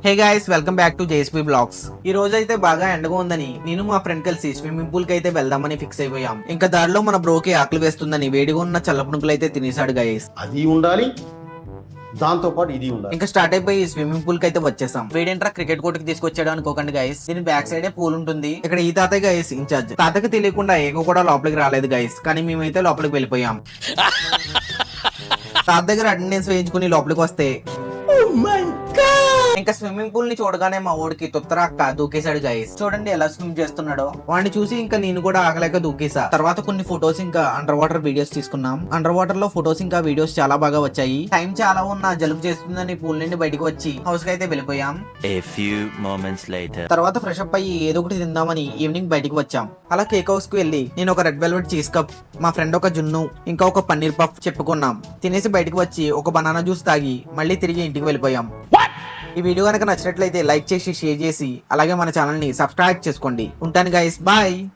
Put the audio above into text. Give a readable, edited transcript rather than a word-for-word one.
Hey guys, welcome back to JSP blogs. ఈ రోజు అయితే బాగా ఎండగా ఉందని నేను మా ఫ్రెండ్ కలిసి స్విమ్మింగ్ పూల్ కి అయితే వెళ్దామని ఫిక్స్ అయిపోయాం. ఇంకా దారిలో మన బ్రోకి ఆకలి వేస్తుందని వేడిగా ఉన్న చల్లపునుకులు అయితే తినేసాడు గైస్. అది ఉండాలి, దాంతో పాటు ఇది ఉండాలి. ఇంకా స్టార్ట్ అయిపోయి స్విమ్మింగ్ పూల్ కి అయితే వచ్చేసాం. వేడేంట్రా క్రికెట్ కోర్ట్ కి తీసుకొచ్చాడు అనుకోకండి గైస్, దీని బ్యాక్ సైడే పూల్ ఉంటుంది. ఇక్కడ ఈ తాతయ్య గైస్ ఇన్ఛార్జ్. తాతకి తెలియకుండా ఏగో కూడా లోపలికి రాలేదు గైస్, కానీ మేమైతే లోపలికి వెళ్ళిపోయాం. తాత దగ్గర అటెండెన్స్ వేయించుకుని లోపలికి వస్తే ఇంకా స్విమ్మింగ్ పూల్ ని చూడగానే మా ఓడికి తుత్తరాక్క దూకేశాడు గైస్. చూడండి ఎలా స్విమ్ చేస్తున్నాడో. వాడిని చూసి ఇంకా నేను కూడా ఆగలేక దూకేసా. తర్వాత కొన్ని ఫొటోస్ ఇంకా అండర్ వాటర్ వీడియోస్ తీసుకున్నాం. అండర్ వాటర్ లో ఫొటోస్ ఇంకా వీడియోస్ చాలా బాగా వచ్చాయి. టైం చాలా ఉన్నా జలుబు చేస్తుందని పూల్ నుండి బయటకు వచ్చి హౌస్ కి అయితే వెళ్ళిపోయాం. A few moments later. తర్వాత ఫ్రెష్ అప్ అయ్యి ఏదో ఒకటి తిందామని ఈవినింగ్ బయటికి వచ్చాం. అలా కేక్ హౌస్ కి వెళ్ళి నేను ఒక రెడ్ వెల్వెట్ చీజ్ కప్, మా ఫ్రెండ్ ఒక జున్ను, ఇంకా ఒక పన్నీర్ పఫ్ చెప్పుకున్నాం. తినేసి బయటకు వచ్చి ఒక బనానా జ్యూస్ తాగి మళ్ళీ తిరిగి ఇంటికి వెళ్ళిపోయాం. ఈ వీడియో కనుక నచ్చినట్లయితే లైక్ చేసి షేర్ చేసి అలాగే మన ఛానల్ ని సబ్స్క్రైబ్ చేసుకోండి. ఉంటాను గైస్, బాయ్.